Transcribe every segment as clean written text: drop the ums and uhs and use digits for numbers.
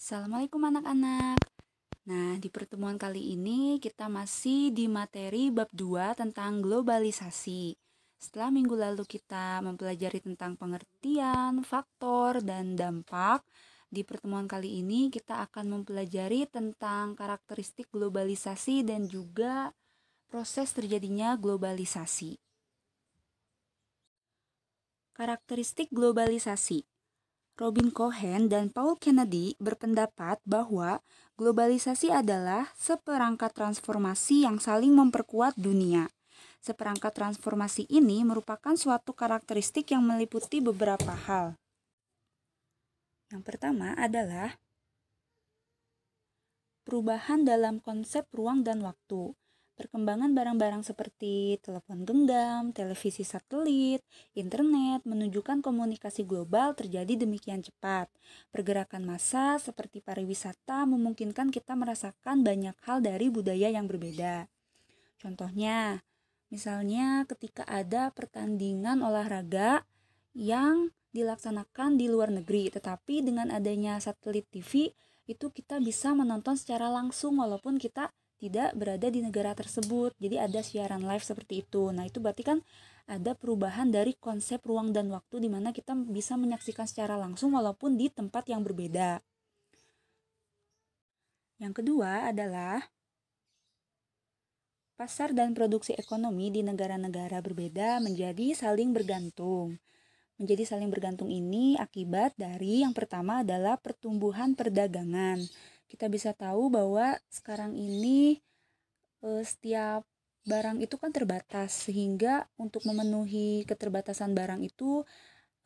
Assalamualaikum anak-anak. Nah, di pertemuan kali ini kita masih di materi bab 2 tentang globalisasi. Setelah minggu lalu kita mempelajari tentang pengertian, faktor, dan dampak, di pertemuan kali ini kita akan mempelajari tentang karakteristik globalisasi dan juga proses terjadinya globalisasi. Karakteristik globalisasi. Robin Cohen dan Paul Kennedy berpendapat bahwa globalisasi adalah seperangkat transformasi yang saling memperkuat dunia. Seperangkat transformasi ini merupakan suatu karakteristik yang meliputi beberapa hal. Yang pertama adalah perubahan dalam konsep ruang dan waktu. Perkembangan barang-barang seperti telepon genggam, televisi satelit, internet menunjukkan komunikasi global terjadi demikian cepat. Pergerakan massa seperti pariwisata memungkinkan kita merasakan banyak hal dari budaya yang berbeda. Contohnya, misalnya ketika ada pertandingan olahraga yang dilaksanakan di luar negeri, tetapi dengan adanya satelit TV itu kita bisa menonton secara langsung walaupun kita tidak berada di negara tersebut. Jadi ada siaran live seperti itu. Nah, itu berarti kan ada perubahan dari konsep ruang dan waktu di mana kita bisa menyaksikan secara langsung walaupun di tempat yang berbeda. Yang kedua adalah pasar dan produksi ekonomi di negara-negara berbeda menjadi saling bergantung. Menjadi saling bergantung ini akibat dari yang pertama adalah pertumbuhan perdagangan. Kita bisa tahu bahwa sekarang ini setiap barang itu kan terbatas, sehingga untuk memenuhi keterbatasan barang itu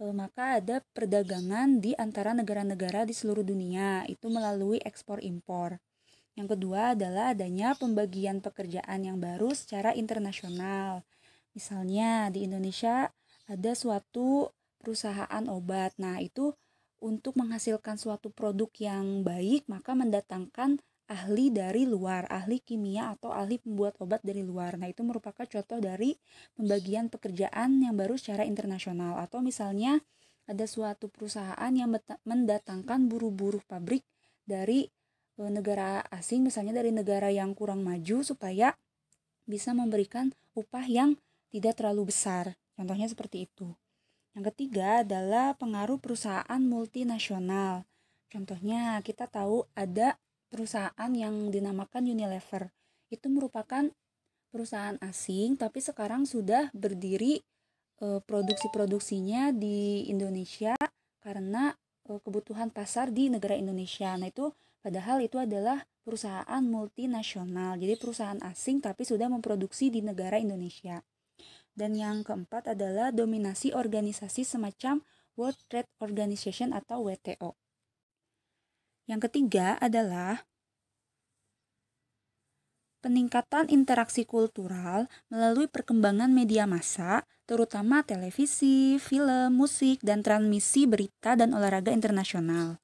maka ada perdagangan di antara negara-negara di seluruh dunia, itu melalui ekspor impor. Yang kedua adalah adanya pembagian pekerjaan yang baru secara internasional. Misalnya di Indonesia ada suatu perusahaan obat. Nah, itu untuk menghasilkan suatu produk yang baik, maka mendatangkan ahli dari luar, ahli kimia atau ahli pembuat obat dari luar. Nah, itu merupakan contoh dari pembagian pekerjaan yang baru secara internasional. Atau misalnya ada suatu perusahaan yang mendatangkan buruh-buruh pabrik dari negara asing, misalnya dari negara yang kurang maju, supaya bisa memberikan upah yang tidak terlalu besar. Contohnya seperti itu. Yang ketiga adalah pengaruh perusahaan multinasional. Contohnya kita tahu ada perusahaan yang dinamakan Unilever. Itu merupakan perusahaan asing tapi sekarang sudah berdiri produksi-produksinya di Indonesia karena kebutuhan pasar di negara Indonesia. Nah, itu padahal itu adalah perusahaan multinasional. Jadi perusahaan asing tapi sudah memproduksi di negara Indonesia. Dan yang keempat adalah dominasi organisasi semacam World Trade Organization atau WTO. Yang ketiga adalah peningkatan interaksi kultural melalui perkembangan media massa, terutama televisi, film, musik, dan transmisi berita dan olahraga internasional.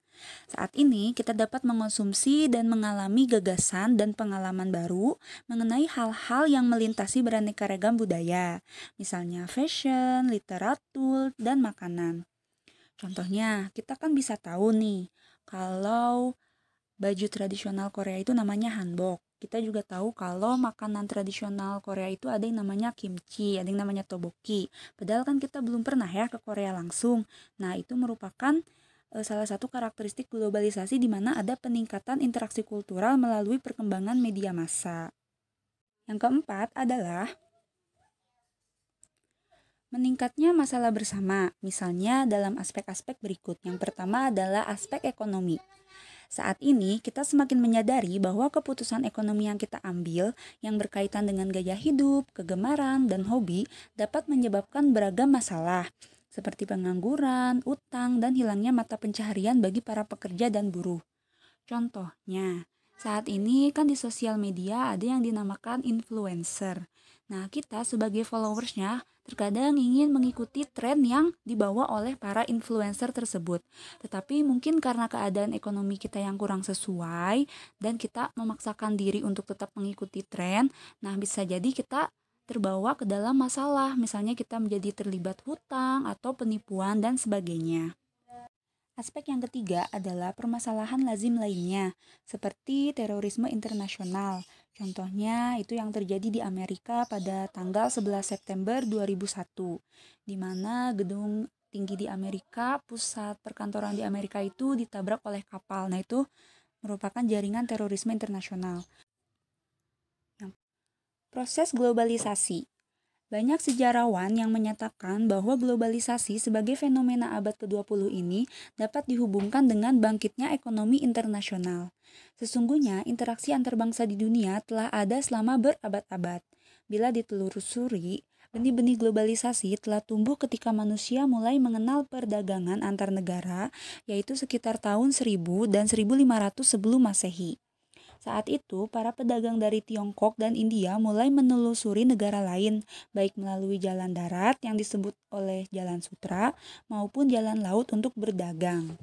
Saat ini kita dapat mengonsumsi dan mengalami gagasan dan pengalaman baru mengenai hal-hal yang melintasi beraneka ragam budaya, misalnya fashion, literatur, dan makanan. Contohnya, kita kan bisa tahu nih, kalau baju tradisional Korea itu namanya hanbok. Kita juga tahu kalau makanan tradisional Korea itu ada yang namanya kimchi, ada yang namanya tteokbokki. Padahal kan kita belum pernah ya ke Korea langsung. Nah, itu merupakan salah satu karakteristik globalisasi di mana ada peningkatan interaksi kultural melalui perkembangan media massa. Yang keempat adalah meningkatnya masalah bersama, misalnya dalam aspek-aspek berikut. Yang pertama adalah aspek ekonomi. Saat ini kita semakin menyadari bahwa keputusan ekonomi yang kita ambil yang berkaitan dengan gaya hidup, kegemaran, dan hobi dapat menyebabkan beragam masalah seperti pengangguran, utang, dan hilangnya mata pencaharian bagi para pekerja dan buruh. Contohnya, saat ini kan di sosial media ada yang dinamakan influencer. Nah, kita sebagai followersnya terkadang ingin mengikuti tren yang dibawa oleh para influencer tersebut. Tetapi mungkin karena keadaan ekonomi kita yang kurang sesuai dan kita memaksakan diri untuk tetap mengikuti tren, nah bisa jadi kita terbawa ke dalam masalah, misalnya kita menjadi terlibat hutang atau penipuan dan sebagainya. Aspek yang ketiga adalah permasalahan lazim lainnya, seperti terorisme internasional. Contohnya itu yang terjadi di Amerika pada tanggal 11 September 2001, di mana gedung tinggi di Amerika, pusat perkantoran di Amerika itu ditabrak oleh kapal. Nah, itu merupakan jaringan terorisme internasional. Proses globalisasi. Banyak sejarawan yang menyatakan bahwa globalisasi sebagai fenomena abad ke-20 ini dapat dihubungkan dengan bangkitnya ekonomi internasional. Sesungguhnya, interaksi antar bangsa di dunia telah ada selama berabad-abad. Bila ditelusuri, benih-benih globalisasi telah tumbuh ketika manusia mulai mengenal perdagangan antar negara, yaitu sekitar tahun 1000 dan 1500 sebelum Masehi. Saat itu, para pedagang dari Tiongkok dan India mulai menelusuri negara lain, baik melalui jalan darat yang disebut oleh Jalan Sutra maupun jalan laut untuk berdagang.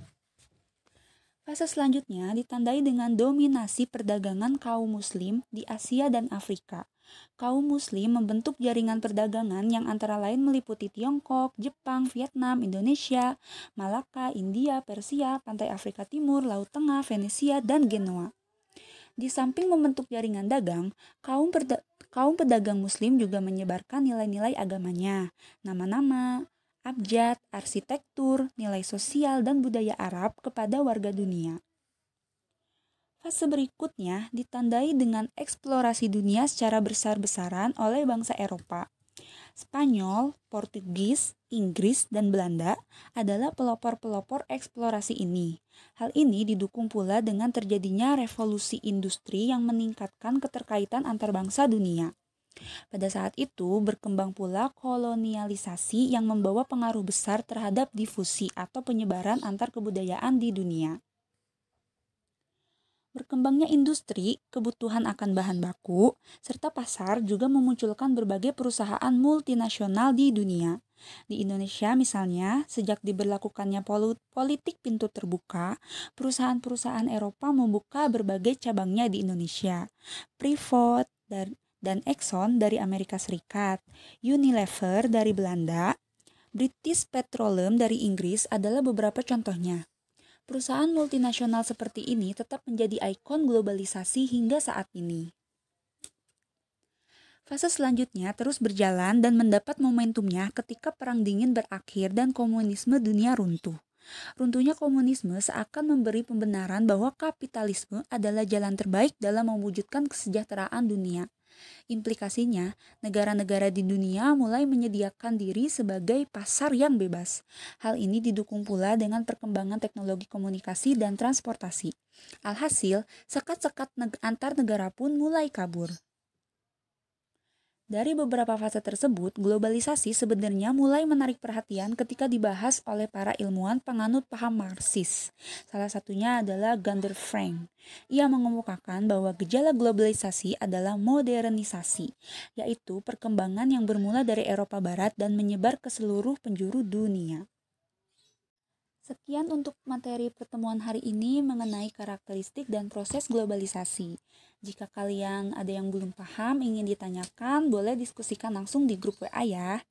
Fase selanjutnya ditandai dengan dominasi perdagangan kaum muslim di Asia dan Afrika. Kaum muslim membentuk jaringan perdagangan yang antara lain meliputi Tiongkok, Jepang, Vietnam, Indonesia, Malaka, India, Persia, pantai Afrika Timur, Laut Tengah, Venesia, dan Genoa. Di samping membentuk jaringan dagang, kaum pedagang muslim juga menyebarkan nilai-nilai agamanya, nama-nama, abjad, arsitektur, nilai sosial, dan budaya Arab kepada warga dunia. Fase berikutnya ditandai dengan eksplorasi dunia secara besar-besaran oleh bangsa Eropa. Spanyol, Portugis, Inggris, dan Belanda adalah pelopor-pelopor eksplorasi ini. Hal ini didukung pula dengan terjadinya revolusi industri yang meningkatkan keterkaitan antar bangsa dunia. Pada saat itu, berkembang pula kolonialisasi yang membawa pengaruh besar terhadap difusi atau penyebaran antar kebudayaan di dunia. Berkembangnya industri, kebutuhan akan bahan baku, serta pasar juga memunculkan berbagai perusahaan multinasional di dunia. Di Indonesia misalnya, sejak diberlakukannya politik pintu terbuka, perusahaan-perusahaan Eropa membuka berbagai cabangnya di Indonesia. Freeport dan Exxon dari Amerika Serikat, Unilever dari Belanda, British Petroleum dari Inggris adalah beberapa contohnya. Perusahaan multinasional seperti ini tetap menjadi ikon globalisasi hingga saat ini. Fase selanjutnya terus berjalan dan mendapat momentumnya ketika Perang Dingin berakhir dan komunisme dunia runtuh. Runtuhnya komunisme seakan memberi pembenaran bahwa kapitalisme adalah jalan terbaik dalam mewujudkan kesejahteraan dunia. Implikasinya, negara-negara di dunia mulai menyediakan diri sebagai pasar yang bebas. Hal ini didukung pula dengan perkembangan teknologi komunikasi dan transportasi. Alhasil, sekat-sekat antar negara pun mulai kabur. Dari beberapa fase tersebut, globalisasi sebenarnya mulai menarik perhatian ketika dibahas oleh para ilmuwan penganut paham Marxis. Salah satunya adalah Gunther Frank. Ia mengemukakan bahwa gejala globalisasi adalah modernisasi, yaitu perkembangan yang bermula dari Eropa Barat dan menyebar ke seluruh penjuru dunia. Sekian untuk materi pertemuan hari ini mengenai karakteristik dan proses globalisasi. Jika kalian ada yang belum paham, ingin ditanyakan, boleh diskusikan langsung di grup WA ya.